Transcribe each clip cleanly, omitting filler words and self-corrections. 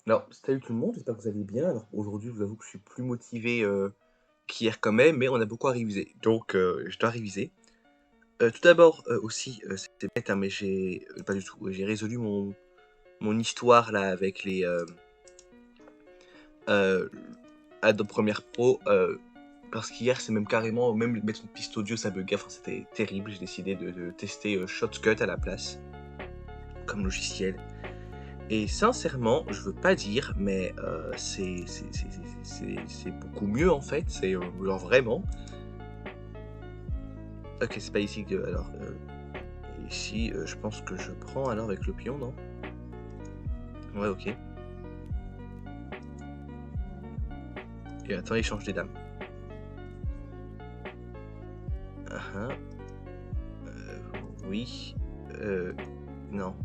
Alors, salut tout le monde, j'espère que vous allez bien. Alors aujourd'hui, je vous avoue que je suis plus motivé qu'hier quand même, mais on a beaucoup à réviser. Donc, je dois réviser. Tout d'abord, aussi, c'était bête, hein, mais j'ai... pas du tout. J'ai résolu mon histoire, là, avec les euh, Adobe Premiere Pro. Parce qu'hier, c'est même carrément... Même mettre une piste audio, ça buguait. Enfin, c'était terrible. J'ai décidé de tester Shotcut à la place, comme logiciel. Et sincèrement, je veux pas dire, mais c'est beaucoup mieux en fait. C'est genre vraiment. Ok, c'est pas ici que. Alors, ici, je pense que je prends alors avec le pion, non? Ouais, ok. Et attends, il change des dames. Ah, oui. Non.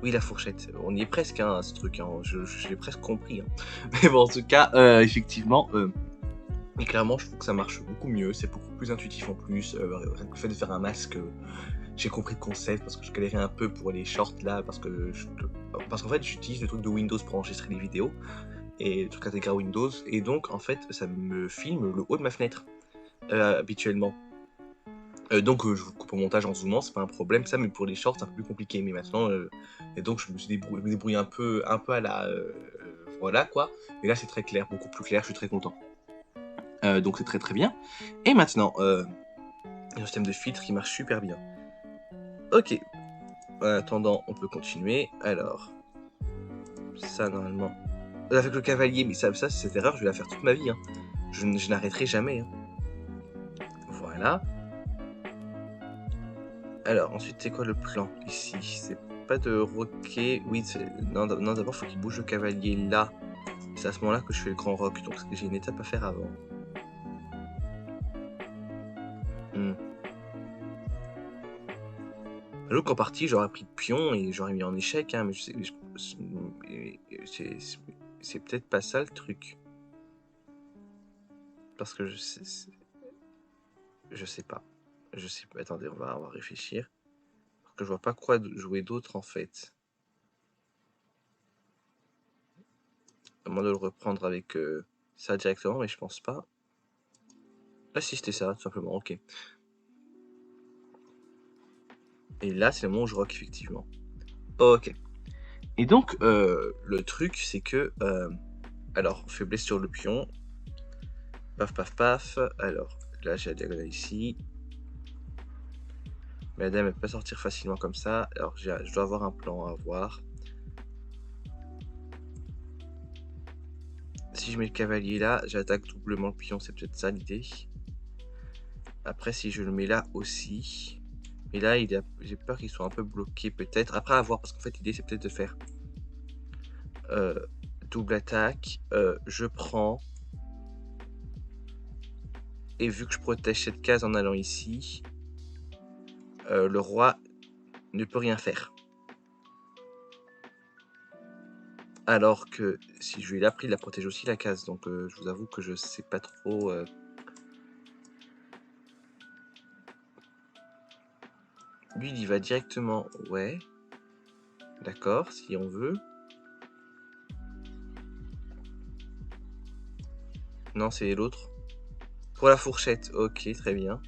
Oui, la fourchette. On y est presque, hein, ce truc. Hein. Je l'ai presque compris. Hein. Mais bon, en tout cas, effectivement. Et clairement, je trouve que ça marche beaucoup mieux, c'est beaucoup plus intuitif en plus. Rien que le fait de faire un masque, j'ai compris le concept parce que je galérais un peu pour les shorts là, parce qu'en fait, j'utilise le truc de Windows pour enregistrer les vidéos et le truc intégré à Windows, et donc en fait, ça me filme le haut de ma fenêtre habituellement. Donc je vous coupe au montage en zoomant, c'est pas un problème ça, mais pour les shorts c'est un peu plus compliqué. Mais maintenant, et donc je me suis débrouillé un peu à la, voilà quoi. Mais là c'est très clair, beaucoup plus clair, je suis très content. Donc c'est très très bien. Et maintenant, un système de filtre qui marche super bien. Ok. En attendant, on peut continuer. Alors, ça normalement. Avec le cavalier, mais ça cette erreur, je vais la faire toute ma vie. Hein. Je n'arrêterai jamais. Hein. Voilà. Alors, ensuite, c'est quoi le plan ici? C'est pas de roquer. Oui, non, d'abord, il faut qu'il bouge le cavalier là. C'est à ce moment-là que je fais le grand rock. Donc, j'ai une étape à faire avant. Alors qu'en partie, j'aurais pris le pion et j'aurais mis en échec, hein, mais c'est peut-être pas ça le truc. Parce que je sais pas. Je sais pas. Attendez, on va réfléchir. Parce que je vois pas quoi jouer d'autre en fait. À moins de le reprendre avec ça directement, mais je pense pas. Ah si, c'était ça, tout simplement, ok. Et là, c'est le moment où je rock, effectivement. Ok. Et donc, le truc, c'est que... alors, faiblesse sur le pion. Paf, paf, paf. Alors, là, j'ai la diagonale ici. Mais la dame ne peut pas sortir facilement comme ça. Alors, je dois avoir un plan à avoir. Si je mets le cavalier là, j'attaque doublement le pion. C'est peut-être ça l'idée. Après, si je le mets là aussi... Mais là, j'ai peur qu'il soit un peu bloqué peut-être. Après, à voir, parce qu'en fait, l'idée, c'est peut-être de faire double attaque. Je prends. Et vu que je protège cette case en allant ici, le roi ne peut rien faire. Alors que si je lui ai appris, il la protège aussi la case. Donc je vous avoue que je sais pas trop. Lui, il y va directement. Ouais. D'accord, si on veut. Non, c'est l'autre. Pour la fourchette, ok, très bien.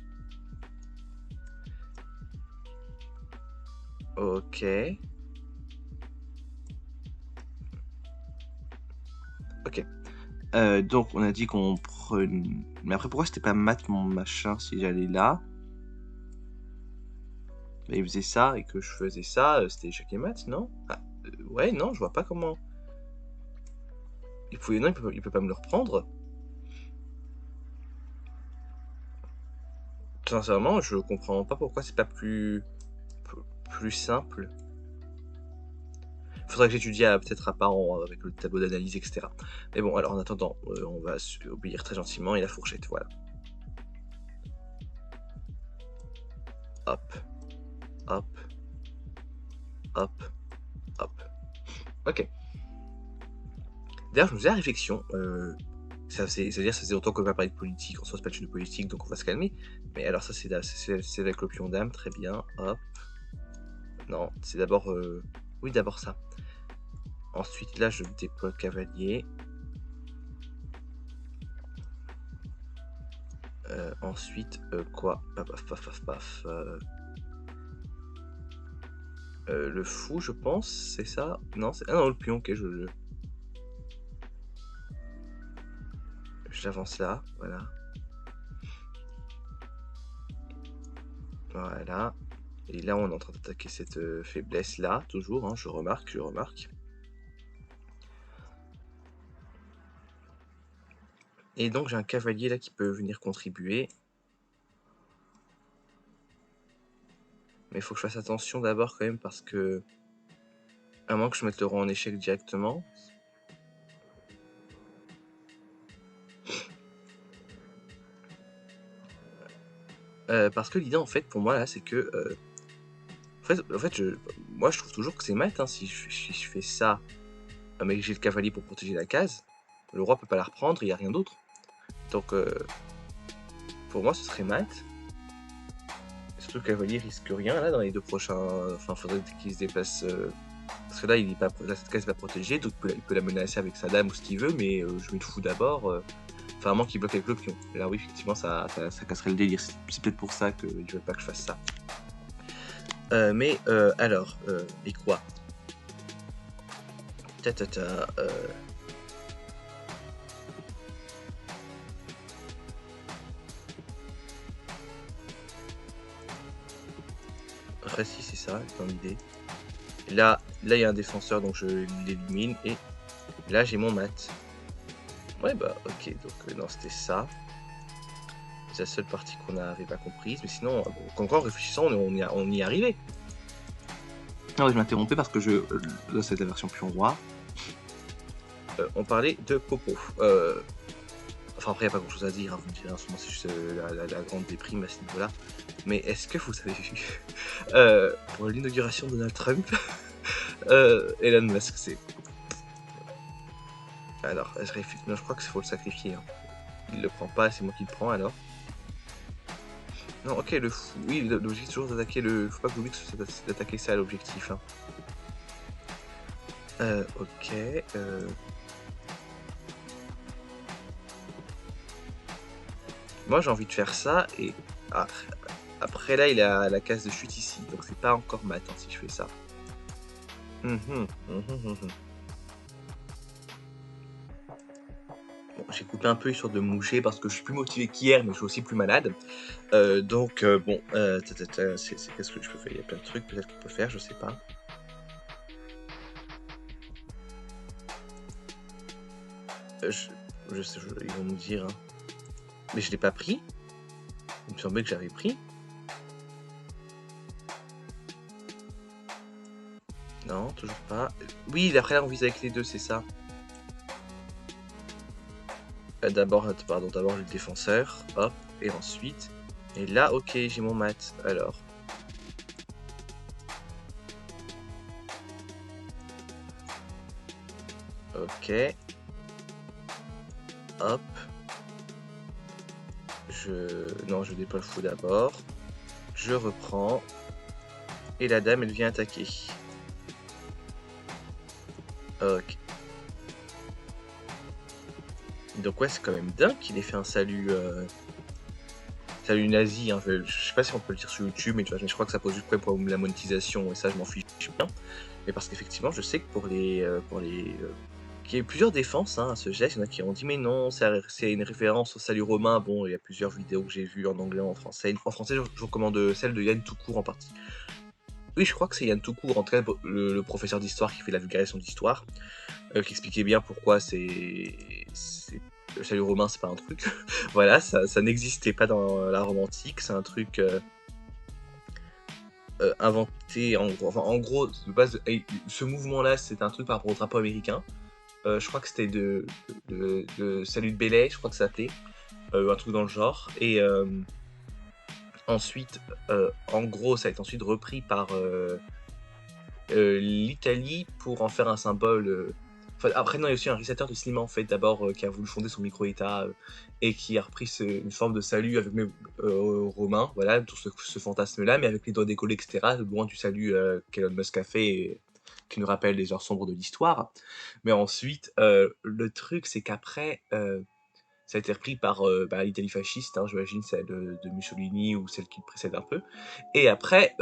Ok. Ok. Donc, on a dit qu'on prenait... Mais après, pourquoi c'était pas mat mon machin si j'allais là? Bah, il faisait ça et que je faisais ça, c'était échec et mat, non? Ah, ouais, non, je vois pas comment... Non, il peut pas me le reprendre. Sincèrement, je comprends pas pourquoi c'est pas plus simple. Faudrait que j'étudie peut-être à part avec le tableau d'analyse, etc. Mais bon, alors en attendant, on va obéir très gentiment et la fourchette, voilà. Hop, hop, hop, hop. Ok. D'ailleurs, je me faisais la réflexion. C'est-à-dire, ça faisait longtemps qu'on va parler de politique. En soi, c'est pas une politique, donc on va se calmer. Mais alors, ça, c'est avec le pion dame, très bien. Hop. Non, c'est d'abord. Oui, d'abord ça. Ensuite, là, je déploie le cavalier. Ensuite, quoi? Paf, paf, paf, paf, paf. Le fou, je pense, c'est ça? Non, c'est... Ah non, le pion, ok, j'avance là, voilà. Voilà. Et là, on est en train d'attaquer cette faiblesse-là, toujours, hein, je remarque. Et donc, j'ai un cavalier là qui peut venir contribuer. Mais il faut que je fasse attention d'abord quand même parce que... À moins que je mette le roi en échec directement. Parce que l'idée, en fait, pour moi, là, c'est que... moi, je trouve toujours que c'est mat, hein, si je fais ça, mais que j'ai le cavalier pour protéger la case. Le roi peut pas la reprendre, il n'y a rien d'autre. Donc, pour moi, ce serait mat. Surtout le cavalier risque rien, là, dans les 2 prochains... Enfin, faudrait qu'il se déplace... Parce que là, il est pas... là, cette case n'est pas protégée, donc il peut la menacer avec sa dame ou ce qu'il veut, mais je mets le fou d'abord. Enfin, à moins qu'il bloque avec le pion. Là, oui, effectivement, ça casserait le délire. C'est peut-être pour ça qu'ils veulent pas que je fasse ça. Alors, et quoi? Après, si, c'est ça, dans l'idée. Là, il y a un défenseur, donc je l'élimine. Et là, j'ai mon mat. Ouais, bah, ok. Donc, non, c'était ça. C'est la seule partie qu'on n'avait pas comprise. Mais sinon, encore en réfléchissant, on y est arrivé. Non, je m'interrompais parce que là, c'est la version pion roi. On parlait de Popo. Enfin, après, il n'y a pas grand chose à dire, hein, vous me direz, en ce moment, c'est juste la grande déprime à ce niveau-là. Mais est-ce que vous avez vu, pour l'inauguration de Donald Trump, Elon Musk, c'est... Alors, non, je crois qu'il faut le sacrifier. Hein. Il le prend pas, c'est moi qui le prends, alors. Non, ok, le fou... Oui, l'objectif, c'est toujours d'attaquer le... Faut pas que j'oublie que c'est d'attaquer ça, l'objectif. Hein. Ok, Moi, j'ai envie de faire ça, et... Après, là, il a la case de chute ici, donc c'est pas encore mat, hein, si je fais ça. Bon, j'ai coupé un peu histoire de moucher parce que je suis plus motivé qu'hier, mais je suis aussi plus malade. Donc, bon, qu'est-ce que je peux faire? Il y a plein de trucs peut-être qu'on peut faire, je sais pas. Je sais, ils vont nous dire. Hein. Mais je l'ai pas pris. Il me semblait que j'avais pris. Non, toujours pas. Oui, après là, on vise avec les deux, c'est ça. D'abord le défenseur. Hop, et ensuite. Et là, ok, j'ai mon mat. Alors. Ok. Hop. Non, je déploie le fou d'abord. Je reprends. Et la dame, elle vient attaquer. Ok. Donc ouais, c'est quand même dingue qu'il ait fait un salut... Salut nazi, hein. Je sais pas si on peut le dire sur YouTube, mais, je crois que ça pose du problème pour la monétisation, et ça, je m'en fiche bien. Mais parce qu'effectivement, je sais que pour les... qu'il y a eu plusieurs défenses hein, à ce geste, il y en a qui ont dit mais non, c'est une référence au salut romain. Bon, il y a plusieurs vidéos que j'ai vues en anglais, en français. En français, je recommande celle de Yann Toucourt en partie. Oui, je crois que c'est Yann Toucourt, en tout cas le professeur d'histoire qui fait la vulgarisation d'histoire, qui expliquait bien pourquoi le salut romain, c'est pas un truc. Voilà, ça n'existait pas dans la Rome antique, c'est un truc inventé en gros. Enfin, en gros, de base, ce mouvement-là, c'est un truc par rapport au drapeau américain. Je crois que c'était de Salut de Belay, je crois que ça s'appelait, un truc dans le genre. Et ensuite, en gros, ça a été ensuite repris par l'Italie pour en faire un symbole. Après, non, il y a aussi un réalisateur de cinéma en fait, d'abord, qui a voulu fonder son micro-État et qui a repris une forme de salut avec romain, voilà, tout ce fantasme-là, mais avec les doigts décollés, etc., loin du salut qu'Elon Musk a fait. qui nous rappelle les heures sombres de l'histoire. Mais ensuite, le truc, c'est qu'après, ça a été repris par l'Italie fasciste, hein, j'imagine celle de Mussolini ou celle qui le précède un peu. Et après,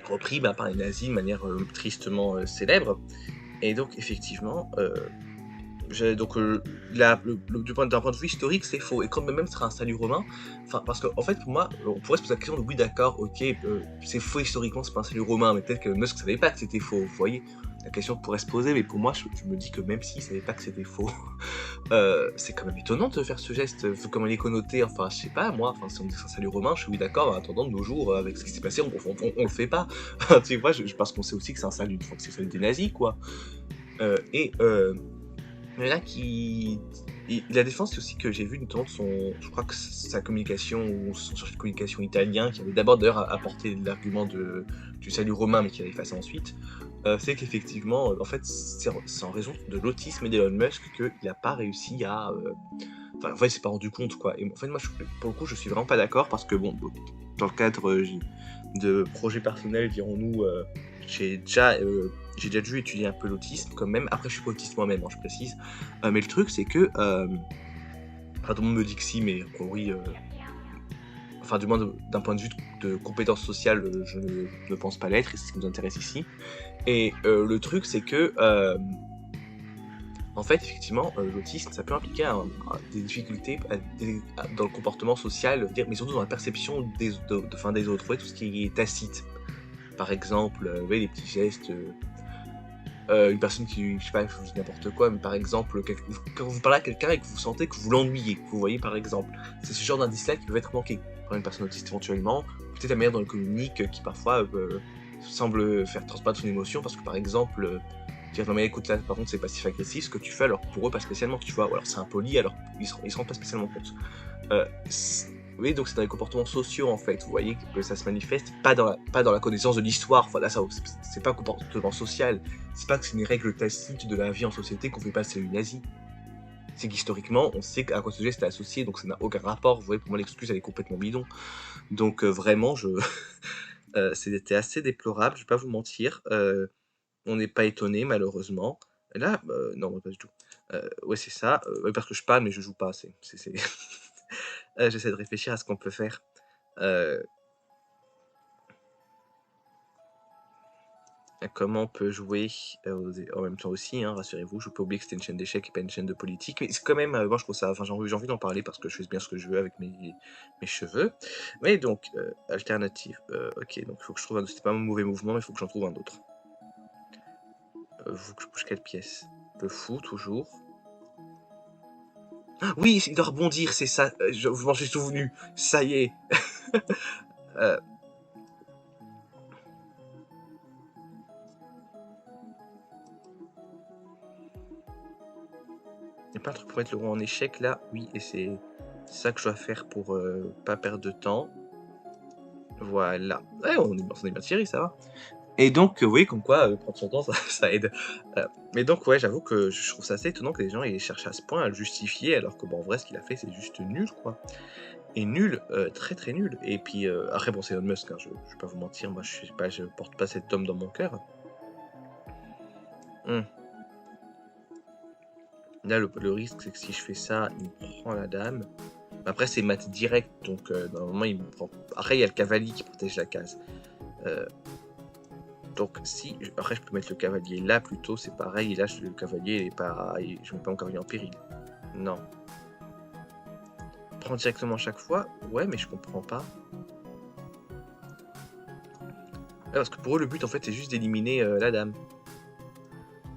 repris par les nazis de manière tristement célèbre. Et donc, effectivement, donc d'un point de vue historique, c'est faux. Et quand même ce sera un salut romain, parce qu'en fait, pour moi, on pourrait se poser la question de oui, d'accord, ok, c'est faux historiquement, c'est pas un salut romain, mais peut-être que Musk savait pas que c'était faux, vous voyez. La question pourrait se poser, mais pour moi, je me dis que même s'il savait pas que c'était faux, c'est quand même étonnant de faire ce geste, vu comment il est connoté, enfin, je sais pas, moi, si on dit que c'est un salut romain, je suis oui d'accord, en attendant de nos jours, avec ce qui s'est passé, on le fait pas. Tu vois, parce qu'on sait aussi que c'est un salut, que c'est le salut des nazis, quoi. Mais là, la défense, c'est aussi que j'ai vu notamment je crois que sa communication, ou son chargé de communication italien, qui avait d'abord d'ailleurs apporté l'argument du salut romain, mais qui avait effacé ensuite, c'est qu'effectivement, en fait, c'est en raison de l'autisme d'Elon Musk qu'il n'a pas réussi à... Enfin, en fait, il s'est pas rendu compte, quoi. Et en fait, moi, pour le coup, je suis vraiment pas d'accord, parce que, bon, dans le cadre de projets personnels, dirons-nous, j'ai déjà dû étudier un peu l'autisme quand même. Après, je suis pas autiste moi-même, hein, je précise. Mais le truc, c'est que... Enfin, tout le monde me dit que si, mais oui... Enfin, du moins, d'un point de vue de compétences sociales, je ne pense pas l'être, et c'est ce qui nous intéresse ici. Et le truc, c'est que... en fait, effectivement, l'autisme, ça peut impliquer des difficultés dans le comportement social, mais surtout dans la perception des autres, ouais, tout ce qui est tacite. Par exemple, les petits gestes... une personne qui, je sais pas, je vous dis n'importe quoi, mais par exemple, quand vous parlez à quelqu'un et que vous sentez que vous l'ennuyez, vous voyez par exemple, c'est ce genre d'indice-là qui peut être manqué par une personne autiste éventuellement, peut-être la manière dont elle communique qui parfois semble faire transparaître son émotion, parce que par exemple, dire non mais écoute là par contre c'est passif-agressif ce que tu fais, alors pour eux pas spécialement, tu vois, ou alors c'est impoli, alors ils se rendent pas spécialement compte. Oui, donc c'est dans les comportements sociaux en fait, vous voyez que ça se manifeste, pas dans la connaissance de l'histoire, enfin là ça, c'est pas un comportement social, c'est pas que c'est une règle tacite de la vie en société qu'on fait pas c'est une nazie. C'est qu'historiquement, on sait à quoi ce geste est associé, donc ça n'a aucun rapport, vous voyez, pour moi l'excuse elle est complètement bidon. Donc vraiment, c'était assez déplorable, je vais pas vous mentir, on n'est pas étonné malheureusement. Là, non, pas du tout. Ouais, c'est ça, ouais, parce que je parle mais je joue pas, j'essaie de réfléchir à ce qu'on peut faire. Comment on peut jouer en même temps aussi, hein, rassurez-vous, je peux oublier que c'était une chaîne d'échecs et pas une chaîne de politique, mais c'est quand même, moi je trouve ça, enfin j'ai envie d'en parler parce que je fais bien ce que je veux avec mes cheveux. Mais donc, alternative, ok, donc il faut que je trouve c'est pas un mauvais mouvement, mais il faut que j'en trouve un autre. Faut que je bouge quelle pièce? Le fou, toujours. Ah, oui, il doit rebondir, c'est ça, je m'en suis souvenu, ça y est. Il n'y a pas un truc pour mettre le roi en échec là? Oui, et c'est ça que je dois faire pour pas perdre de temps. Voilà. Ouais, on est bien tiré, ça va. Et donc, vous voyez, comme quoi, prendre son temps, ça aide. Mais donc, ouais, j'avoue que je trouve ça assez étonnant que les gens aient cherché à ce point à le justifier, alors que, bon, en vrai, ce qu'il a fait, c'est juste nul, quoi. Et nul, très très nul. Et puis, après, bon, c'est Elon Musk, hein, je vais pas vous mentir, moi, je porte pas cet homme dans mon cœur. Là, le risque, c'est que si je fais ça, il me prend la dame. Après, c'est mat direct, donc normalement, il me prend. Après, il y a le cavalier qui protège la case. Donc, si. Après, je peux mettre le cavalier là plutôt, c'est pareil. Et là, le cavalier est pas. Je mets pas mon cavalier en péril. Non. Prends directement à chaque fois? Ouais, mais je comprends pas. Ouais, parce que pour eux, le but, en fait, c'est juste d'éliminer la dame.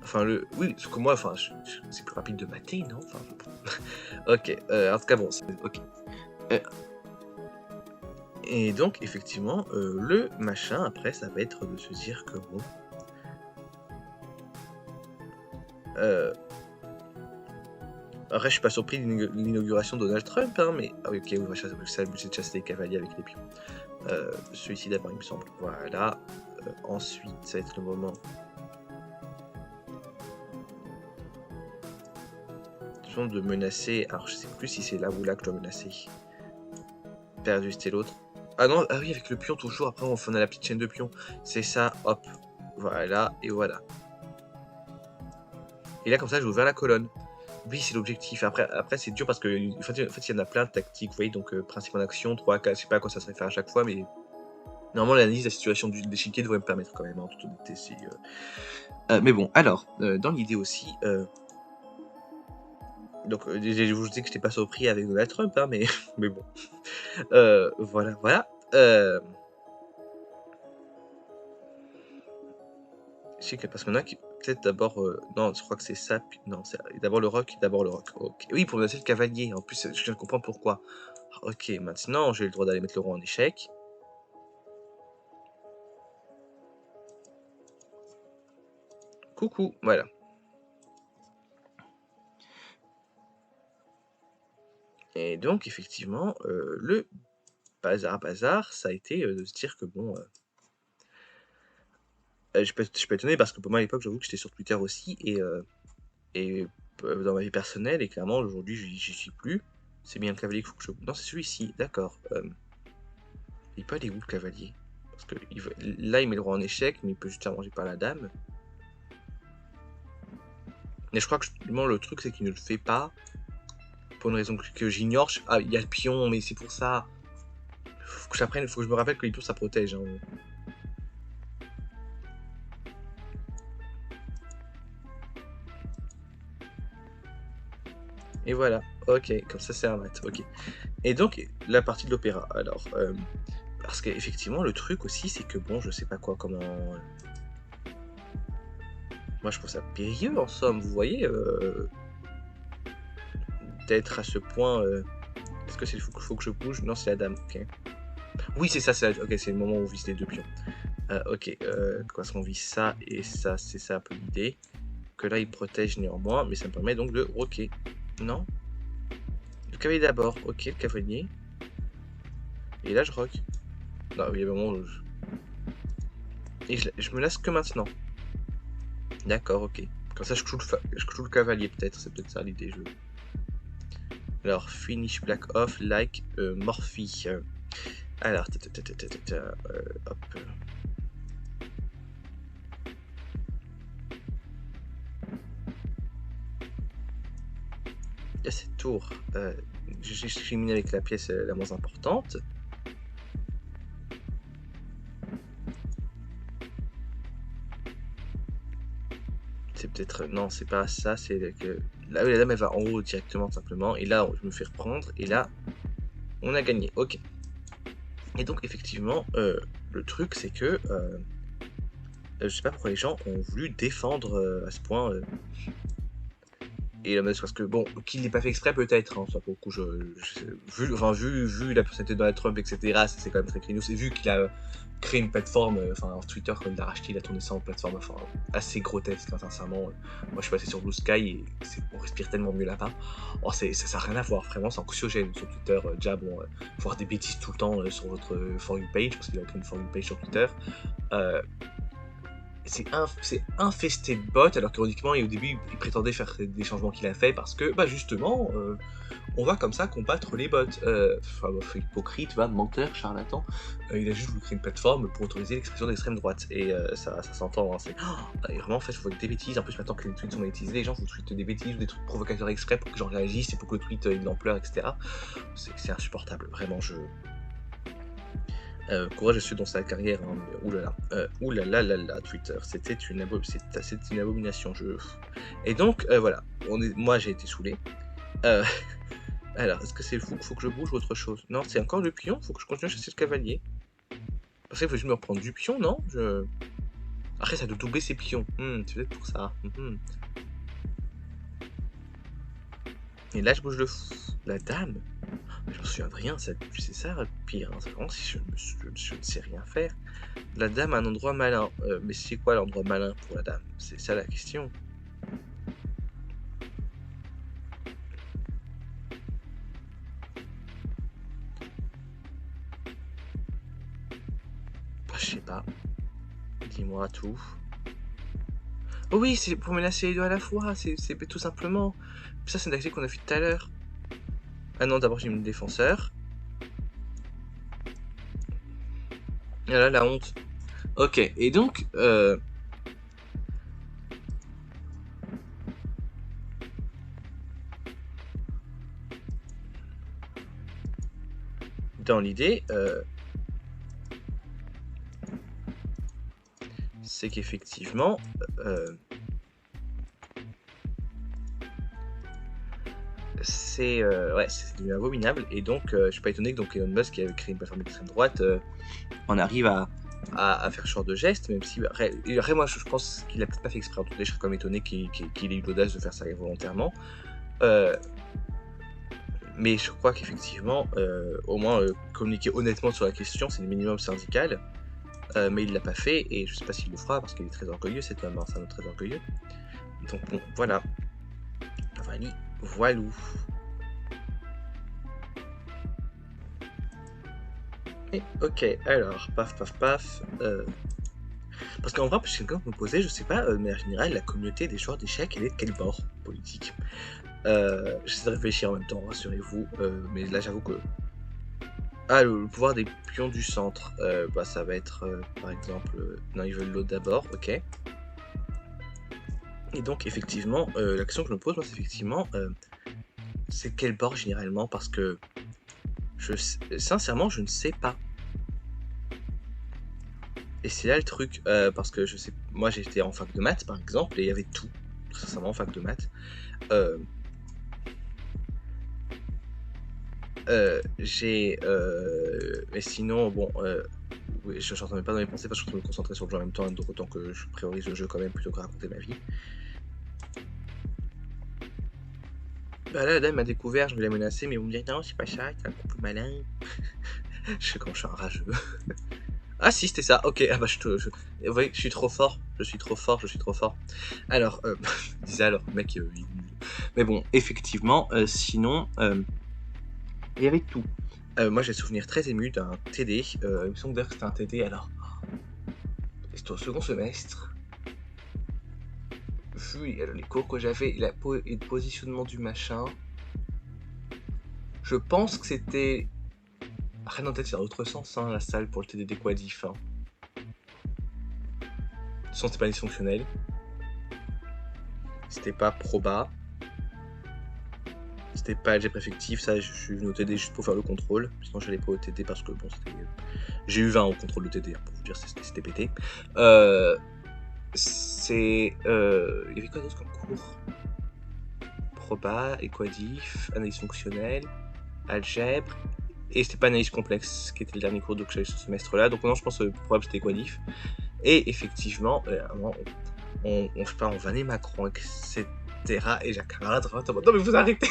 Enfin, oui, sauf que moi, enfin, c'est plus rapide de mater, non? Enfin, ok, en tout cas, bon, ok. Et donc, effectivement, le machin, après, ça va être de se dire que bon... Après, je suis pas surpris de l'inauguration de Donald Trump, hein, mais... Ah oui, ok, on va essayer de chasser les cavaliers avec les pions. Celui-ci d'abord, il me semble. Voilà. Ensuite, ça va être le moment... de menacer... Alors, je sais plus si c'est là ou là que je dois menacer. Perdu, c'était l'autre. Ah non, ah oui, avec le pion toujours, après on a la petite chaîne de pions. C'est ça, hop. Voilà, et voilà. Et là, comme ça, j'ai ouvert la colonne. Oui, c'est l'objectif. Après c'est dur parce que en fait, il y en a plein de tactiques, vous voyez, donc principe en action, 3, 4, je sais pas à quoi ça serait faire à chaque fois, mais normalement, l'analyse de la situation de l'échiquier devrait me permettre quand même, en toute honnêteté. Mais bon, alors, dans l'idée aussi, donc je vous dis que j'étais pas surpris avec Donald Trump, hein, mais, mais bon. Voilà, voilà. Je sais que parce qu'on a qui peut-être d'abord non, je crois que c'est ça, puis non, c'est d'abord le roc, d'abord le roc. OK. Oui, pour menacer le cavalier. En plus, je viens de comprendre pourquoi. OK, maintenant, j'ai le droit d'aller mettre le roi en échec. Coucou, voilà. Et donc, effectivement, le bazar, ça a été de se dire que bon, je peux être étonné parce que pour moi à l'époque, j'avoue que j'étais sur Twitter aussi et dans ma vie personnelle, et clairement aujourd'hui j'y suis plus. C'est bien le cavalier qu'il faut que je. Non, c'est celui-ci, d'accord. Il peut aller où le cavalier? Parce que là, il met le roi en échec, mais il peut juste faire manger par la dame. Mais je crois que justement, le truc, c'est qu'il ne le fait pas. Pour une raison que j'ignore. Ah, il y a le pion, mais c'est pour ça. Faut que j'apprenne, faut que je me rappelle que les pions, ça protège. Hein. Et voilà. Ok, comme ça, c'est un mat. Ok. Et donc, la partie de l'opéra. Alors, parce qu'effectivement, le truc aussi, c'est que bon, je sais pas quoi, comment. Moi, je trouve ça périlleux en somme, vous voyez, d'être à ce point. Est-ce que c'est faut que je bouge? Non, c'est la dame, ok. Oui, c'est ça, ok, c'est le moment où on vise les deux pions. Ok, parce qu'on vise ça et ça, c'est ça un peu l'idée. Que là, il protège néanmoins, mais ça me permet donc de roquer. Non? Le cavalier d'abord, ok, le cavalier. Et là, je rock. Non, il y a un moment où et je me laisse que maintenant. D'accord, ok. Comme ça, je cloue le cavalier, peut-être. C'est peut-être ça l'idée. Alors, finish black off like Morphy. Alors, hop. Là, cette tour, j'ai miné avec la pièce la moins importante. C'est peut-être. Non, c'est pas ça, c'est que. Là, la dame, elle va en haut directement, simplement. Et là, je me fais reprendre. Et là, on a gagné. Ok. Et donc, effectivement, le truc, c'est que. Je sais pas pourquoi les gens ont voulu défendre à ce point. Et parce que, bon, qu'il l'ait pas fait exprès, peut-être. Hein, ça, pour le coup, vu la personnalité de Donald Trump, etc., c'est quand même très craignos. Et vu qu'il a créé une plateforme, enfin, Twitter, quand il l'a racheté, il a tourné ça en plateforme, enfin, assez grotesque, hein, sincèrement. Moi, je suis passé sur Blue Sky et on respire tellement mieux là-bas. Oh, ça n'a rien à voir, vraiment, c'est anxiogène sur Twitter. Déjà, bon, voir des bêtises tout le temps sur votre For You page, parce qu'il a créé une For You page sur Twitter. C'est infesté de bots, alors qu'ironiquement, au début, il prétendait faire des changements qu'il a fait parce que, bah justement, on va comme ça combattre les bots. Hypocrite, menteur, charlatan. Il a juste voulu créer une plateforme pour autoriser l'expression d'extrême droite. Et ça s'entend. Hein, et vraiment, en fait, je vois des bêtises. En plus, maintenant que les tweets sont monétisés, les gens vous tweetent des bêtises ou des trucs provocateurs exprès pour que j'en réagisse et pour que le tweet ait de l'ampleur, etc. C'est insupportable. Vraiment, courage à ceux dans sa carrière, hein, oulala, Twitter, c'était une abomination. Et donc, voilà, moi j'ai été saoulé. Alors, est-ce que c'est fou qu'il faut que je bouge ou autre chose? Non, c'est encore le pion, faut que je continue à chasser le cavalier. Parce qu'il faut que je me reprendre du pion, non? Après, ça doit doubler ses pions. C'est peut-être pour ça. Et là, je bouge la dame. Je me souviens de rien, c'est ça le pire. Hein. C'est vraiment si je ne sais rien faire. La dame a un endroit malin. Mais c'est quoi l'endroit malin pour la dame? C'est ça la question. Bah, je sais pas. Dis-moi tout. Oh oui, c'est pour menacer les deux à la fois. C'est tout simplement. Ça, c'est une tactique qu'on a fait tout à l'heure. Ah non, d'abord j'ai mis le défenseur. Et là, la honte. Ok, et donc, dans l'idée, c'est qu'effectivement, ouais, c'est devenu abominable. Et donc, je suis pas étonné que donc Elon Musk, qui avait créé une plateforme d'extrême droite, en arrive à faire ce genre de geste, même si après moi je pense qu'il a peut-être pas fait exprès. En tout cas, je serais comme étonné qu'il ait eu l'audace de faire ça volontairement. Mais je crois qu'effectivement, au moins communiquer honnêtement sur la question, c'est le minimum syndical. Mais il l'a pas fait, et je sais pas s'il le fera parce qu'il est très orgueilleux, cet homme, hein, c'est un homme très orgueilleux. Donc bon, voilà. Voilou. Et ok, alors, paf, paf, paf. Parce qu'en vrai, parce que quand vous me posez, je sais pas, mais en général, la communauté des joueurs d'échecs, elle est de quel bord politique? J'essaie de réfléchir en même temps, rassurez-vous, mais là, j'avoue que... Ah, le pouvoir des pions du centre, bah ça va être, par exemple... non, ils veulent l'autre d'abord, ok. Et donc, effectivement, la question que je me pose, moi, c'est effectivement... c'est quel bord, généralement? Parce que... sincèrement, je ne sais pas. Et c'est là le truc, parce que je sais... Moi, j'étais en fac de maths, par exemple, et il y avait tout, sincèrement, en fac de maths. Mais sinon, bon... oui, je n'entendais pas dans mes pensées parce que je suis en train de me concentrer sur le jeu en même temps, donc autant que je priorise le jeu quand même plutôt que raconter ma vie. Bah là, la dame m'a découvert, je voulais la menacer, mais vous me direz non, c'est pas ça, c'est un couple malin. Je sais comment je suis un rageux. Ah si, c'était ça, ok, ah bah vous voyez, je suis trop fort, je suis trop fort, je suis trop fort. Alors, disais alors, mec, il est nul. Mais bon, effectivement, sinon, il y avait tout. Moi, j'ai souvenir très ému d'un TD, il me semble d'ailleurs que c'était un TD, alors, c'était au second semestre. Vu les cours que j'avais, et le positionnement du machin, je pense que c'était... Après, non, peut-être c'est dans l'autre sens, hein, la salle pour le TDD quadif. Hein. De toute façon, c'était pas dysfonctionnel. C'était pas proba. C'était pas algèbre effectif, ça, je suis venu au TD juste pour faire le contrôle. Sinon, j'allais pas au TD parce que, bon, c'était... J'ai eu 20 au contrôle de TD, hein, pour vous dire, c'était pété. Il y avait quoi d'autre comme cours? Proba, quadif, analyse fonctionnelle, algèbre, et c'était pas analyse complexe, qui était le dernier cours que j'avais ce semestre-là. Donc maintenant, je pense que probable c'était quadif. Et effectivement, on se parle en vannait Macron, etc. Et j'ai un camarade en mode, non mais vous arrêtez.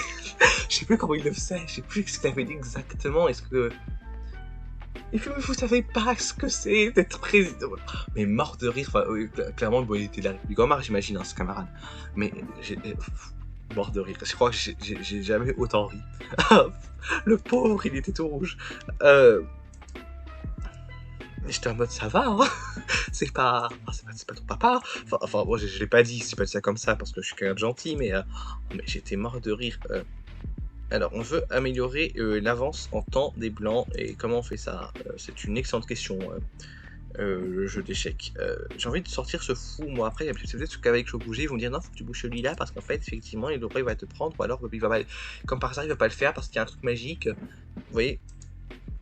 Je sais plus comment il le faisait, je sais plus ce qu'il avait dit exactement. Est-ce que... Et puis, vous savez pas ce que c'est d'être président. Mais mort de rire, enfin, clairement, bon, il était de la République en marche, j'imagine, hein, ce camarade. Mais mort de rire. Je crois que j'ai jamais autant ri. Le pauvre, il était tout rouge. J'étais en mode, ça va, hein. C'est pas ton papa. Enfin moi, je l'ai pas dit, c'est pas dit ça comme ça, parce que je suis quelqu'un de gentil, mais j'étais mort de rire. Alors, on veut améliorer l'avance en temps des blancs, et comment on fait ça? C'est une excellente question, le jeu d'échecs. J'ai envie de sortir ce fou, moi. Après, c'est peut-être ce qu'avec je bouger, ils vont dire non, faut que tu bouges celui-là, parce qu'en fait, effectivement, le roi il va te prendre, ou alors il va pas... Comme par hasard, il va pas le faire parce qu'il y a un truc magique. Vous voyez?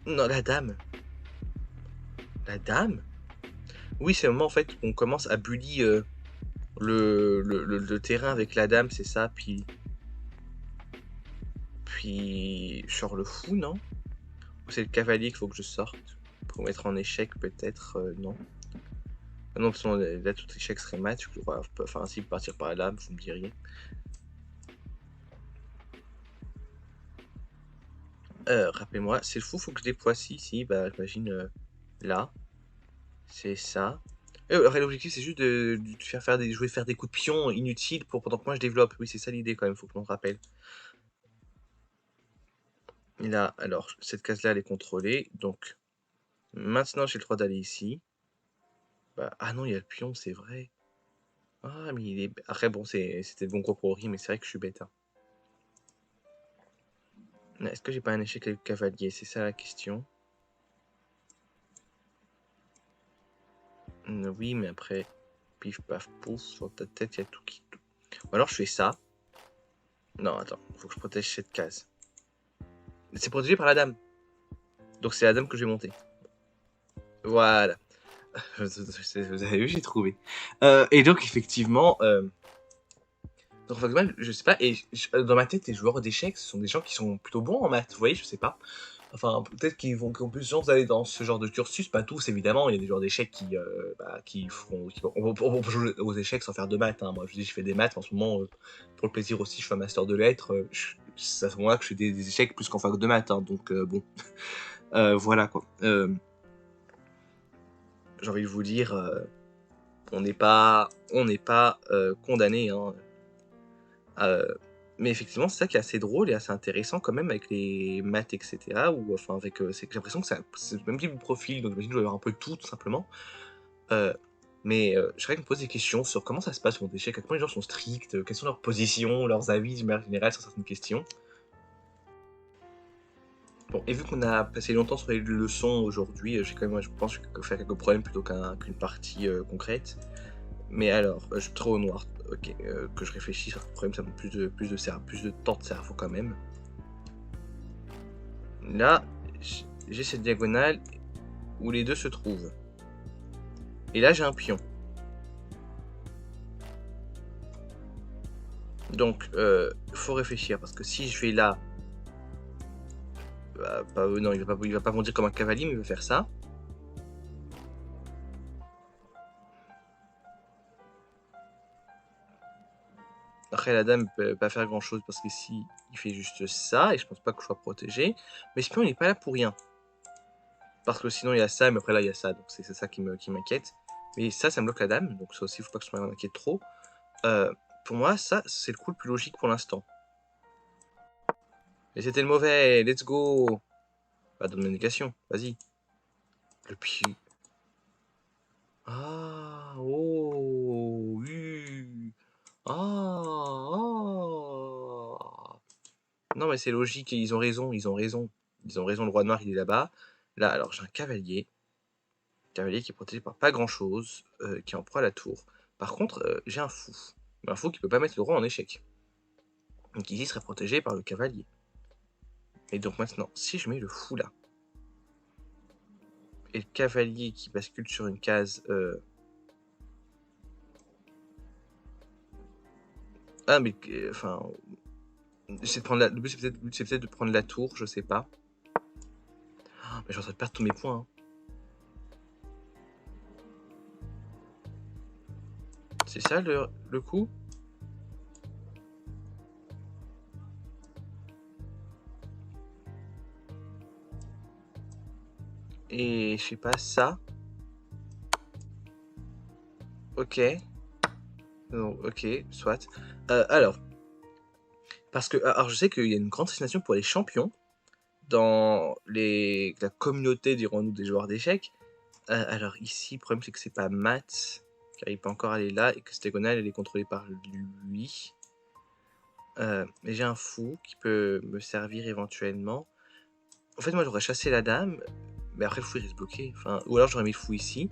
Non, la dame. La dame? Oui, c'est le moment en fait où on commence à bully le terrain avec la dame, c'est ça, puis genre le fou, non? Ou c'est le cavalier qu'il faut que je sorte pour mettre en échec, peut-être, non. Ah non, parce que là tout échec serait match, je crois, enfin si, partir par la dame, vous me diriez. Rappelez-moi, c'est le fou, faut que je déploie si, bah j'imagine là, c'est ça. L'objectif c'est juste de faire des coups de pion inutiles pendant que moi je développe. Oui, c'est ça l'idée quand même, faut que l'on se rappelle. Là, alors, cette case-là, elle est contrôlée. Donc, maintenant, j'ai le droit d'aller ici. Bah, ah non, il y a le pion, c'est vrai. Ah, mais il est... Après, bon, c'était bon compromis, mais c'est vrai que je suis bête. Hein. Est-ce que j'ai pas un échec avec le cavalier? C'est ça la question. Oui, mais après, pif, paf, pouf, sur ta tête, il y a tout qui... Ou alors, je fais ça. Non, attends, faut que je protège cette case. C'est protégé par la dame. Donc c'est la dame que je vais monter. Voilà. Vous avez vu, j'ai trouvé. Et donc effectivement, donc Foxman, je sais pas, et dans ma tête, les joueurs d'échecs, ce sont des gens qui sont plutôt bons en maths, vous voyez, je sais pas. Enfin, peut-être qu'ils vont en plus de chance d'aller dans ce genre de cursus, pas tous évidemment, il y a des joueurs d'échecs qui feront. On peut jouer aux échecs sans faire de maths, hein. Moi je dis, je fais des maths en ce moment, pour le plaisir aussi, je fais un master de lettres, c'est à ce moment-là que je fais des échecs plus qu'en fac de maths, hein, donc bon. Voilà quoi. J'ai envie de vous dire, on n'est pas condamné, hein. Mais effectivement, c'est ça qui est assez drôle et assez intéressant quand même avec les maths, etc. Ou enfin avec, c'est que j'ai l'impression que c'est le même type de profil, donc j'imagine que je dois avoir un peu tout simplement. Mais je serais me poser des questions sur comment ça se passe sur des échecs, à quel point les gens sont stricts, quelles sont leurs positions, leurs avis de manière générale sur certaines questions. Bon, et vu qu'on a passé longtemps sur les leçons aujourd'hui, j'ai quand même, je pense, faire quelques problèmes plutôt qu'une partie concrète. Mais alors, je suis trop au noir. Ok, que je réfléchisse sur le problème, ça me plus de temps de cerveau quand même. Là, j'ai cette diagonale où les deux se trouvent. Et là, j'ai un pion. Donc, faut réfléchir parce que si je vais là, non, il va pas bondir comme un cavalier, mais il va faire ça. Après, la dame peut pas faire grand chose parce qu'ici, il fait juste ça et je pense pas que je sois protégé. Mais ce pion, il est pas là pour rien. Parce que sinon, il y a ça, mais après là, il y a ça. Donc, c'est ça qui m'inquiète. Mais ça me bloque la dame. Donc, ça aussi, faut pas que je m'inquiète trop. Pour moi, ça, c'est le coup le plus logique pour l'instant. Et c'était le mauvais. Let's go. Pas de négation. Vas-y. Le pied. Ah. Oh. Ah. Non, mais c'est logique. Ils ont raison. Ils ont raison. Ils ont raison. Le roi noir, il est là-bas. Là, alors, j'ai un cavalier. Cavalier qui est protégé par pas grand-chose. Qui en proie à la tour. Par contre, j'ai un fou. Mais un fou qui peut pas mettre le roi en échec. Donc ici, il serait protégé par le cavalier. Et donc maintenant, si je mets le fou là, et le cavalier qui bascule sur une case... Ah mais... Enfin... c'est de prendre le but c'est peut-être de prendre la tour, je sais pas. Oh, mais je suis en train de perdre tous mes points. Hein. C'est ça le coup? Et je sais pas, ça. Ok. Non, ok, soit. Alors. Parce que... Alors je sais qu'il y a une grande destination pour les champions. Dans la communauté, dirons-nous, des joueurs d'échecs. Alors ici, le problème c'est que c'est pas Matt, car il peut encore aller là, et que cette diagonale elle est contrôlée par lui. Mais j'ai un fou qui peut me servir éventuellement. En fait, moi j'aurais chassé la dame, mais après le fou il reste bloqué. Enfin, ou alors j'aurais mis le fou ici.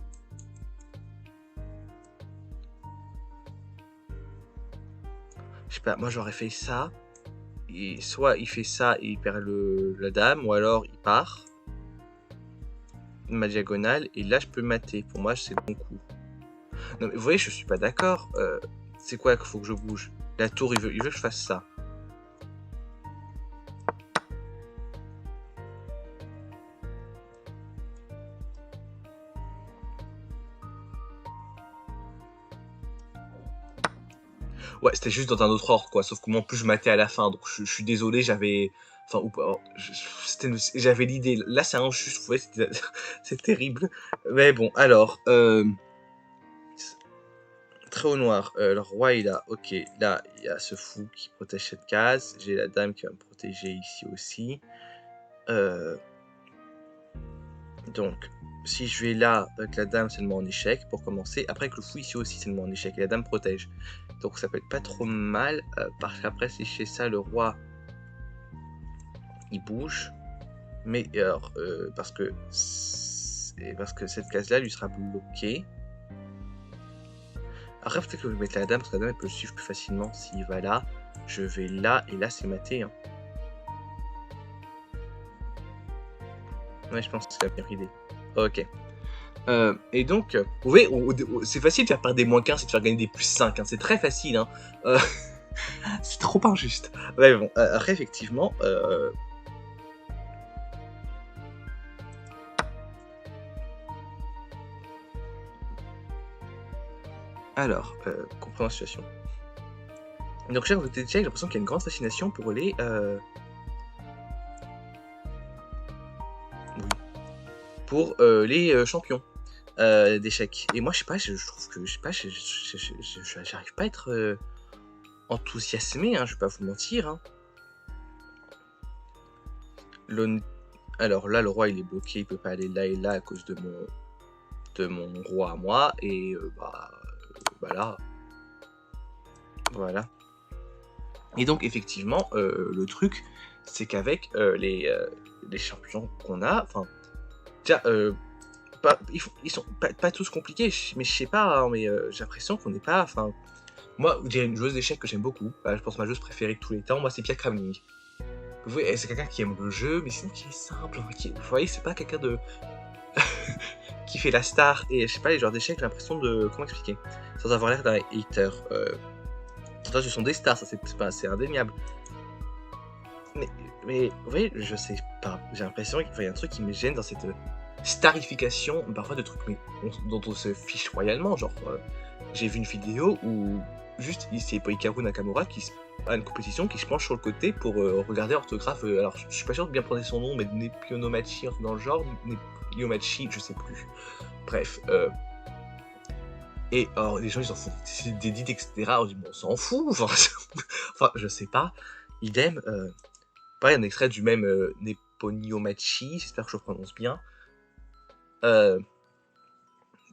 Je sais pas, moi j'aurais fait ça. Et soit il fait ça et il perd la dame, ou alors il part. Ma diagonale, et là je peux mater. Pour moi, c'est le bon coup. Non, mais vous voyez, je suis pas d'accord. C'est quoi qu'il faut que je bouge? La tour, il veut que je fasse ça. Ouais, c'était juste dans un autre ordre, quoi. Sauf que moi, en plus, je matais à la fin. Donc, je suis désolé, j'avais... Enfin, ou pas... J'avais l'idée. Là, c'est injuste. Vous voyez, c'est terrible. Mais bon, alors... Très au noir. Le roi est là. Ok, là, il y a ce fou qui protège cette case. J'ai la dame qui va me protéger ici aussi. Donc, si je vais là, avec la dame, c'est le mot en échec, pour commencer. Après, avec le fou ici aussi, c'est le mot en échec. Et la dame protège. Donc, ça peut être pas trop mal. Parce qu'après, si je fais ça, le roi, il bouge. Mais alors, parce que cette case-là lui sera bloquée. Après, peut-être que je vais mettre la dame, parce que la dame, elle peut le suivre plus facilement. S'il va là, je vais là, et là, c'est maté. Hein. Ouais, je pense que c'est la meilleure idée. Ok. Et donc, vous voyez, c'est facile de faire perdre des moins 15 et de faire gagner des plus 5. Hein. C'est très facile. Hein. C'est trop injuste. Ouais, bon, après, effectivement... Alors, comprenons la situation. Donc, chaque côté de Tchèque, j'ai l'impression qu'il y a une grande fascination pour les... Oui. Pour les champions d'échecs. Et moi, je sais pas, je trouve que... Je sais pas, j'arrive pas à être enthousiasmé, hein, je vais pas vous mentir. Hein. Alors là, le roi, il est bloqué, il peut pas aller là et là à cause de mon roi à moi. Et bah là... Voilà. Et donc, effectivement, le truc, c'est qu'avec les champions qu'on a, enfin, déjà, ils sont pas tous compliqués, mais je sais pas, hein, mais j'ai l'impression qu'on n'est pas, enfin, moi, j'ai une joueuse d'échecs que j'aime beaucoup, je pense ma joueuse préférée de tous les temps, moi, c'est Pia Kramling. Vous voyez, c'est quelqu'un qui aime le jeu, mais sinon qui est simple, hein, vous voyez, c'est pas quelqu'un de... qui fait la star, et je sais pas, les joueurs d'échecs, j'ai l'impression de... Comment expliquer? Sans avoir l'air d'un hater. Ce sont des stars, ça c'est indéniable. Mais vous voyez, je sais pas. J'ai l'impression qu'il y a un truc qui me gêne dans cette starification, parfois de trucs dont on se fiche royalement. Genre, j'ai vu une vidéo où juste c'est Hikaru Nakamura qui a une compétition qui se penche sur le côté pour regarder l'orthographe. Alors, je suis pas sûr de bien prononcer son nom, mais Nepionomachi dans le genre, Nepionomachi, je sais plus. Bref. Et alors, les gens ils s'en foutent des dites, etc. On dit, bon, on s'en fout. Enfin, je sais pas. Idem. Pareil, un extrait du même Nepomniachtchi, j'espère que je prononce bien,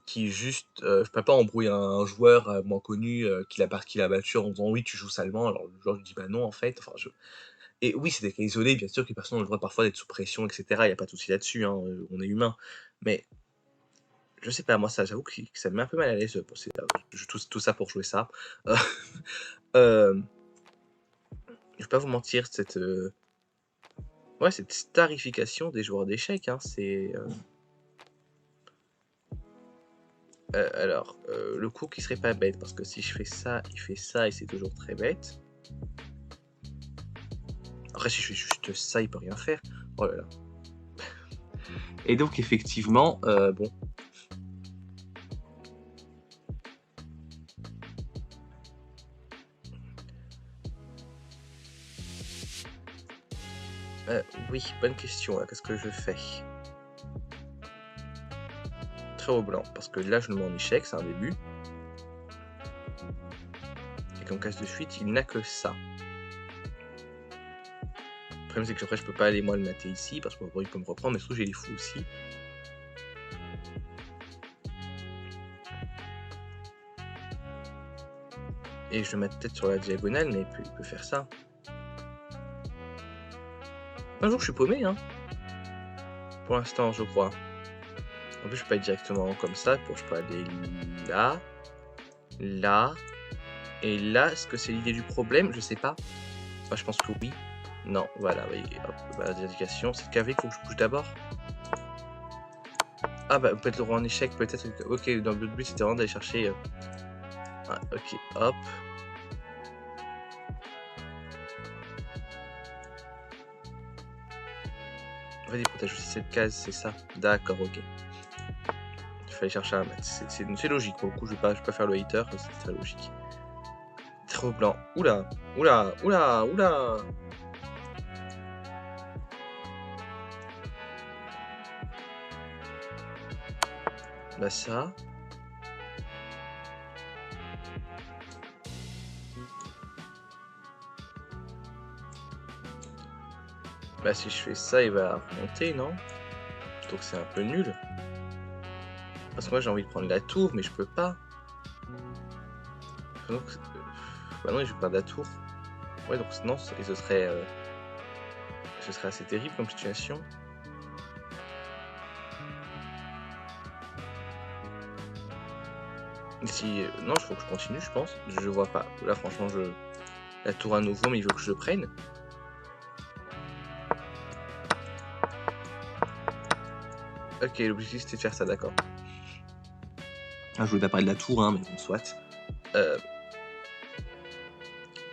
qui juste, je peux pas embrouiller un joueur moins connu qui l'a battu en disant oui tu joues salement, alors le joueur lui dit bah non en fait, enfin et oui c'est des cas isolés, bien sûr que les personnes ont le droit parfois d'être sous pression, etc. Il n'y a pas de souci là-dessus, hein, on est humain, mais je sais pas, moi ça j'avoue que ça me met un peu mal à l'aise, tout ça pour jouer ça. Je vais pas vous mentir, cette starification des joueurs d'échecs, hein, c'est... alors, le coup qui serait pas bête, parce que si je fais ça, il fait ça, et c'est toujours très bête. Après, si je fais juste ça, il peut rien faire. Oh là là. Et donc, effectivement, bon... oui, bonne question, qu'est-ce que je fais? Très au blanc, parce que là je le mets en échec, c'est un début. Et comme casse de fuite, il n'a que ça. Le problème c'est que après je peux pas aller moi le mater ici, parce que bon, il peut me reprendre, mais surtout j'ai les fous aussi. Et je le mets peut-être sur la diagonale, mais il peut faire ça. Un jour je suis paumé, hein. Pour l'instant, je crois. En plus, je peux pas être directement comme ça, je peux aller là, là, et là. Est-ce que c'est l'idée du problème? Je sais pas. Moi, je pense que oui. Non, voilà, oui, hop, la indication, c'est KV qu'il faut que je bouge d'abord. Ah bah, peut-être le roi en échec, peut-être. Ok, dans le but, c'était vraiment d'aller chercher... Ah, ok, hop. Vas-y, protège aussi cette case, c'est ça. D'accord, ok. Il fallait chercher un mat. C'est logique, pour le coup, je vais pas faire le hater, c'est très logique. Trop blanc. Oula, oula, oula, oula. Bah ça. Bah si je fais ça, il va remonter, non? Donc c'est un peu nul. Parce que moi j'ai envie de prendre la tour, mais je peux pas. Donc, bah non, je vais perdre la tour. Ouais, donc non, ce serait assez terrible comme situation. Si, non, il faut que je continue, je pense. Je vois pas. Là, franchement, la tour à nouveau, mais il veut que je le prenne. Ok, l'objectif c'était de faire ça, d'accord. Ah, je voulais pas parler de la tour, hein, mais bon, soit.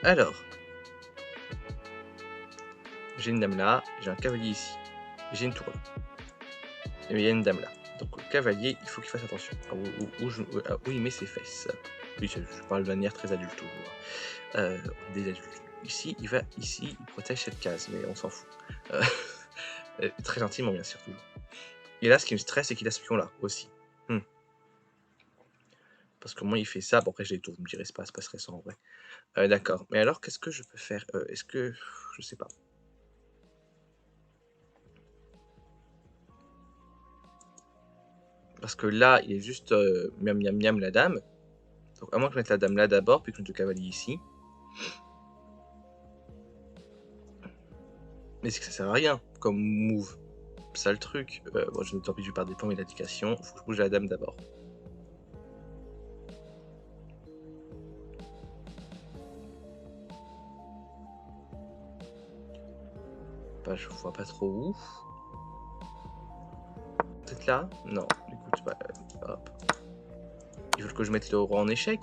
Alors, j'ai une dame là, j'ai un cavalier ici, j'ai une tour là. Et il y a une dame là. Donc le cavalier, il faut qu'il fasse attention où il met ses fesses. Oui, je parle de manière très adulte toujours. Des adultes. Ici, il protège cette case, mais on s'en fout. Très gentiment, bien sûr, toujours. Et là, ce qui me stresse, c'est qu'il a ce pion là aussi. Parce que moi, il fait ça. Bon, après, j'ai les tours, vous me direz, c'est pas stressant en vrai. D'accord. Mais alors, qu'est-ce que je peux faire? Est-ce que. Je sais pas. Parce que là, il est juste miam miam miam la dame. Donc, à moins que je mette la dame là d'abord, puis que je mette le cavalier ici. Mais c'est que ça sert à rien comme move. C'est ça le truc. Bon, tant pis, je perds des points, mais l'indication. Faut que je bouge la dame d'abord. Bah, je vois pas trop où. Peut-être là? Non, écoute, bah, hop. Ils veulent que je mette le roi en échec?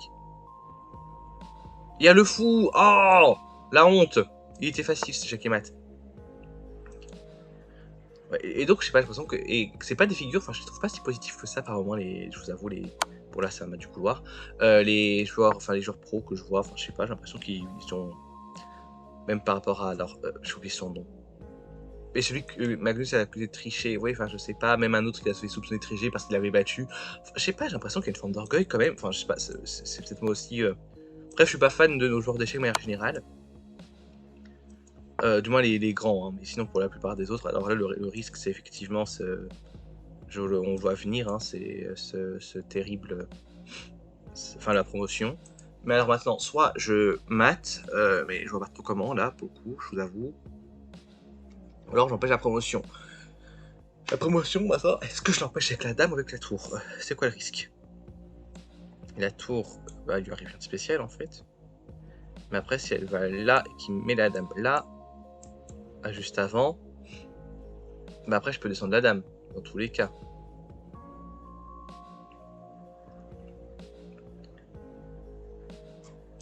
Il y a le fou! Oh! La honte! Il était facile ce échec et mat. Ouais, et donc, je sais pas, j'ai l'impression que. Et c'est pas des figures, enfin, je les trouve pas si positifs que ça par moment, je vous avoue, Bon, là, c'est un match du couloir. Les joueurs pros que je vois, enfin, je sais pas, j'ai l'impression qu'ils sont. Même par rapport à leur. J'ai oublié son nom. Et celui que Magnus a accusé de tricher, ouais, enfin, je sais pas, même un autre qui a fait soupçonner de tricher parce qu'il avait battu. Enfin, je sais pas, j'ai l'impression qu'il y a une forme d'orgueil quand même. Enfin, je sais pas, c'est peut-être moi aussi. Bref, je suis pas fan de nos joueurs d'échecs de manière générale. Du moins les grands, hein. Mais sinon pour la plupart des autres, alors là le risque c'est effectivement on voit venir, hein, c'est ce terrible, enfin la promotion. Mais alors maintenant, soit je mate, mais je vois pas trop comment là, pour le coup, je vous avoue. Ou alors j'empêche la promotion. La promotion, maintenant, est-ce que je l'empêche avec la dame ou avec la tour? C'est quoi le risque? La tour, bah, il lui arrive rien de spécial en fait. Mais après, si elle va là et qu'il met la dame là, juste avant, bah après je peux descendre la dame, dans tous les cas.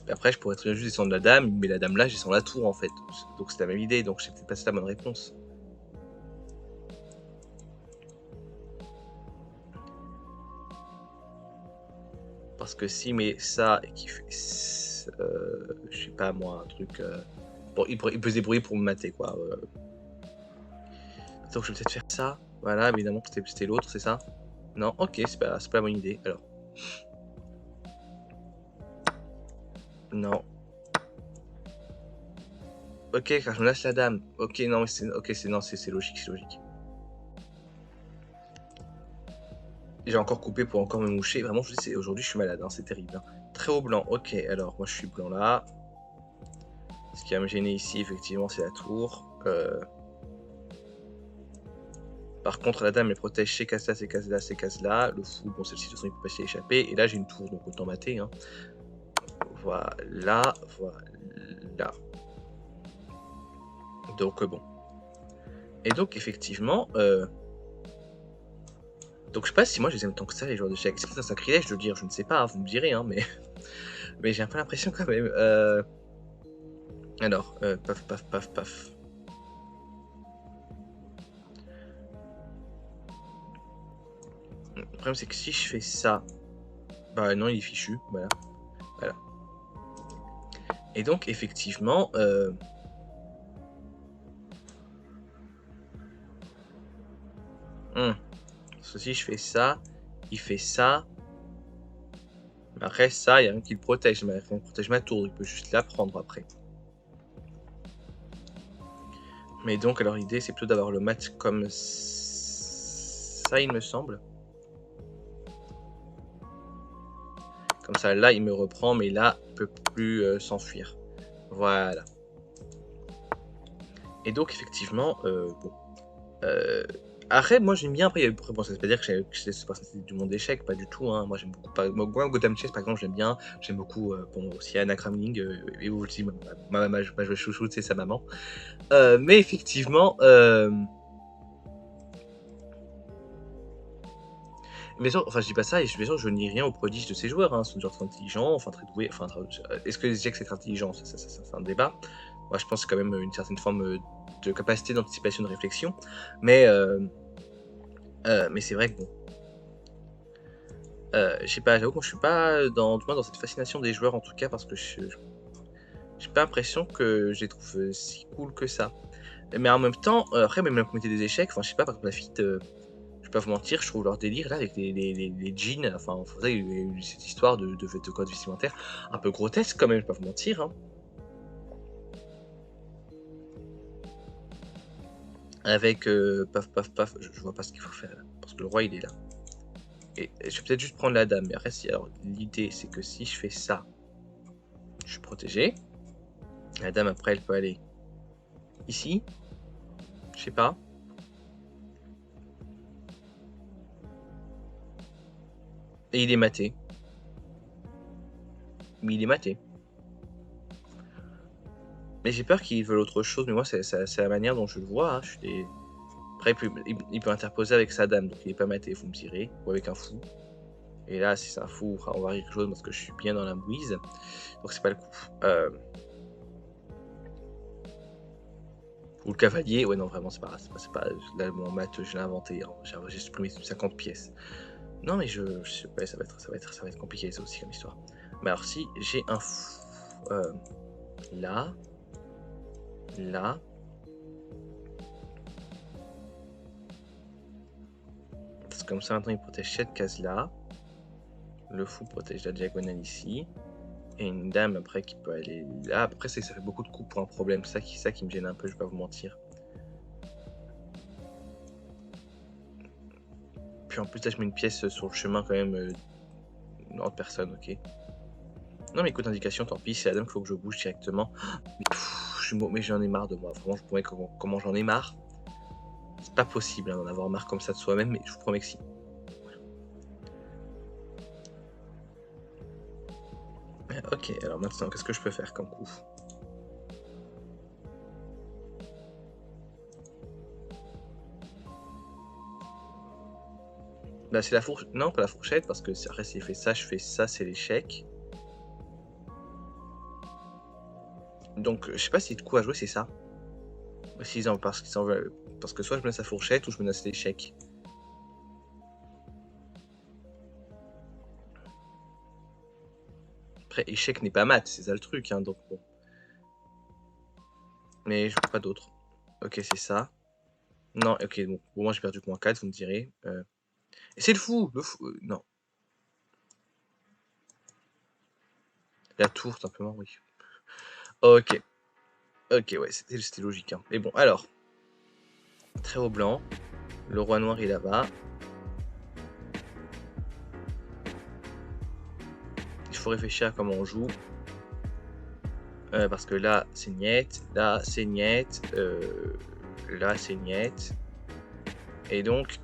Et après, je pourrais très bien juste descendre la dame, mais la dame là, j'ai sans la tour en fait. Donc c'est la même idée, donc c'est peut-être pas la bonne réponse. Parce que s'il met ça et qu'il fait. Je sais pas moi, un truc. Bon, il peut se débrouiller pour me mater quoi. Donc je vais peut-être faire ça. Voilà, évidemment que c'était l'autre, c'est ça? Non, ok, c'est pas la bonne idée. Alors. Non. Ok, car je me lâche la dame. Ok, non, mais c'est logique, c'est logique. J'ai encore coupé pour encore me moucher. Vraiment, je dis, aujourd'hui, je suis malade, hein, c'est terrible. Hein. Très haut blanc. Ok, alors, moi, je suis blanc là. Ce qui va me gêner ici, effectivement, c'est la tour. Par contre, la dame, elle protège ces cases-là, ces cases-là, ces cases-là. Le fou, bon, celle-ci, de toute façon, il peut pas s'y échapper. Et là, j'ai une tour, donc autant mater. Hein. Voilà, voilà. Donc, bon. Et donc, effectivement... Donc, je sais pas si moi, je les aime tant que ça, les joueurs de chèques. C'est un sacrilège de le dire, je ne sais pas, vous me direz, hein, mais... mais j'ai un peu l'impression quand même. Alors, paf, paf, paf, paf. Le problème, c'est que si je fais ça... Bah non, il est fichu, voilà. Et donc, effectivement... Si je fais ça, il fait ça. Mais après, ça, il n'y a rien qui le protège. Mais rien qui protège ma tour, il peut juste la prendre après. Mais donc, alors l'idée, c'est plutôt d'avoir le mat comme ça, il me semble. Comme ça, là, il me reprend, mais là, il peut plus s'enfuir. Voilà. Et donc, effectivement, bon. Après, moi j'aime bien. Après, bon, ça veut pas dire que c'est pas du monde d'échecs, pas du tout. Hein. Moi j'aime beaucoup. Moi, Gotham Chess, par exemple, j'aime bien. J'aime beaucoup. Bon, aussi Anna Kramling. Et vous aussi, ma joueuse chouchoute, c'est sa maman. Mais effectivement. Bien sûr, enfin je dis pas ça et bien sûr je nie rien aux prodiges de ces joueurs, hein. Ce sont des joueurs très intelligents, enfin très doués, enfin est-ce que les échecs c'est intelligent? Ça c'est un débat. Moi je pense quand même une certaine forme, de capacité d'anticipation, de réflexion. Mais mais c'est vrai que bon, je sais pas, j'avoue que moi je suis pas dans du moins dans cette fascination des joueurs en tout cas parce que j'ai pas l'impression que je les trouve, si cool que ça. Mais en même temps, après même la communauté des échecs, enfin je sais pas, par exemple la FIT, je vais pas vous mentir, je trouve leur délire là avec les djinns, enfin vous savez, il y a eu cette histoire de code vestimentaire un peu grotesque quand même, je vais pas vous mentir, hein. Avec paf paf paf, je vois pas ce qu'il faut faire là, parce que le roi il est là. Et je vais peut-être juste prendre la dame, mais après si alors l'idée c'est que si je fais ça, je suis protégé. La dame après elle peut aller ici, je sais pas. Et il est maté. Mais il est maté. Mais j'ai peur qu'ils veulent autre chose, mais moi c'est la manière dont je le vois, hein. Après il peut interposer avec sa dame, donc il est pas maté, faut me tirer, ou avec un fou. Et là si c'est un fou, on va rire quelque chose parce que je suis bien dans la mouise, donc c'est pas le coup. Ou le cavalier, ouais non vraiment c'est pas là mon maths je l'ai inventé, hein. J'ai supprimé 50 pièces. Non mais je sais pas, ça va être compliqué ça aussi comme histoire. Mais alors si j'ai un fou là, là, parce que comme ça maintenant il protège cette case là, le fou protège la diagonale ici, et une dame après qui peut aller là. Après ça fait beaucoup de coups pour un problème, ça qui me gêne un peu, je vais pas vous mentir. Puis en plus là je mets une pièce sur le chemin quand même, une autre personne, ok. Non mais écoute, indication, tant pis, c'est la dame qu'il faut que je bouge directement. Mais j'en ai marre de moi, vraiment je vous promets comment j'en ai marre. C'est pas possible hein, d'en avoir marre comme ça de soi-même, mais je vous promets que si. Ok, alors maintenant, qu'est-ce que je peux faire comme coup? Là, c'est la fourchette. Non, pas la fourchette, parce que après, s'il fait ça, je fais ça, c'est l'échec. Donc, je sais pas si de coup à jouer, c'est ça. Parce que soit je menace la fourchette ou je menace l'échec. Après, échec n'est pas mat, c'est ça le truc, hein, donc bon. Mais je vois pas d'autre. Ok, c'est ça. Non, ok, bon, au moins j'ai perdu que moins 4, vous me direz. Et c'est le fou, non. La tour, simplement, oui. Ok. Ok, ouais, c'était logique. Hein. Mais bon, alors. Très haut blanc. Le roi noir est là-bas. Il faut réfléchir à comment on joue. Parce que là, c'est niet. Là, c'est niet. Là, c'est niet. Et donc,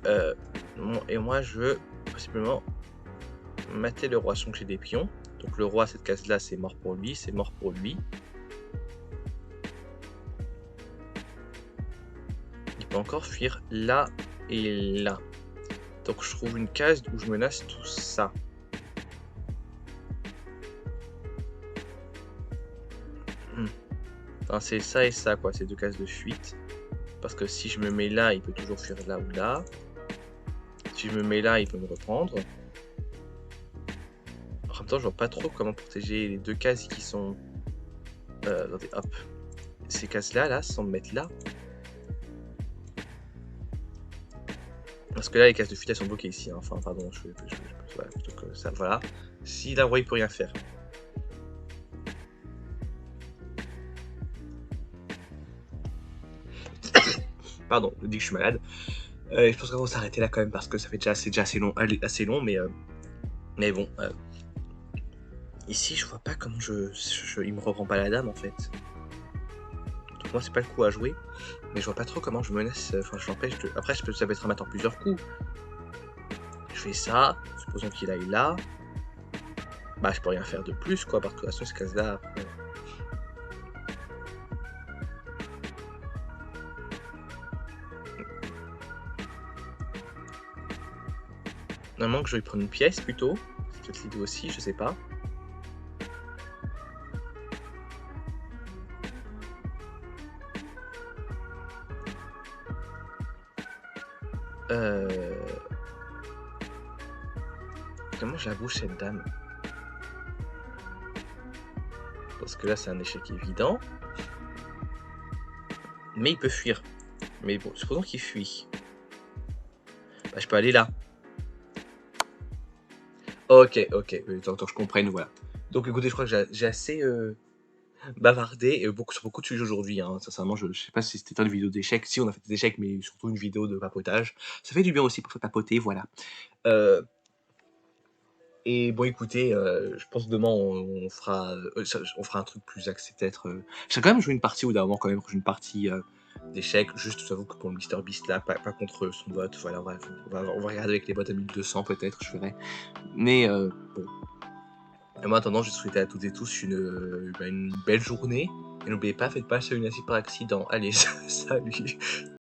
et moi, je veux possiblement mater le roi sans que j'ai des pions. Donc le roi, cette case-là, c'est mort pour lui. C'est mort pour lui. Il peut encore fuir là et là. Donc je trouve une case où je menace tout ça. Enfin, c'est ça et ça, quoi. C'est deux cases de fuite. Parce que si je me mets là, il peut toujours fuir là ou là. Si je me mets là, il peut me reprendre. En même temps, je vois pas trop comment protéger les deux cases qui sont... attendez, hop. Ces cases-là, là, sans me mettre là. Parce que là, les cases de fuite, elles sont bloquées ici. Hein. Enfin, pardon, voilà, plutôt que ça, voilà. Si là, il peut rien faire. Pardon, je dis que je suis malade. Je pense qu'on va s'arrêter là quand même parce que ça fait déjà, c'est déjà assez long, mais bon. Ici, je vois pas comment il me reprend pas la dame en fait. Donc moi, c'est pas le coup à jouer, mais je vois pas trop comment je menace. Enfin, je l'empêche de. Après, ça peut être un matin en plusieurs coups. Je fais ça, supposons qu'il aille là. Bah, je peux rien faire de plus quoi, parce que de toute façon, ce case-là. Après... Normalement que je vais prendre une pièce plutôt. C'est peut-être l'idée aussi, je sais pas. Comment je la bouge cette dame? Parce que là c'est un échec évident. Mais il peut fuir. Mais bon, supposons qu'il fuit. Bah, je peux aller là. Ok, attends, je comprenne, voilà. Donc écoutez, je crois que j'ai assez bavardé sur beaucoup de sujets aujourd'hui. Hein. Sincèrement, je sais pas si c'était une vidéo d'échecs. Si, on a fait des échecs, mais surtout une vidéo de papotage. Ça fait du bien aussi pour se papoter, voilà. Et bon, écoutez, je pense que demain on fera un truc plus axé peut-être. J'ai quand même joué une partie au d'un moment, quand même, une partie d'échecs. Juste, j'avoue que pour le MrBeast là, pas contre son bot. Voilà, bref, on va regarder avec les bots à 1200 peut-être, je ferai. Mais bon. Et moi, en attendant, je souhaite à toutes et tous une belle journée. Et n'oubliez pas, faites pas ça une par accident. Allez, salut.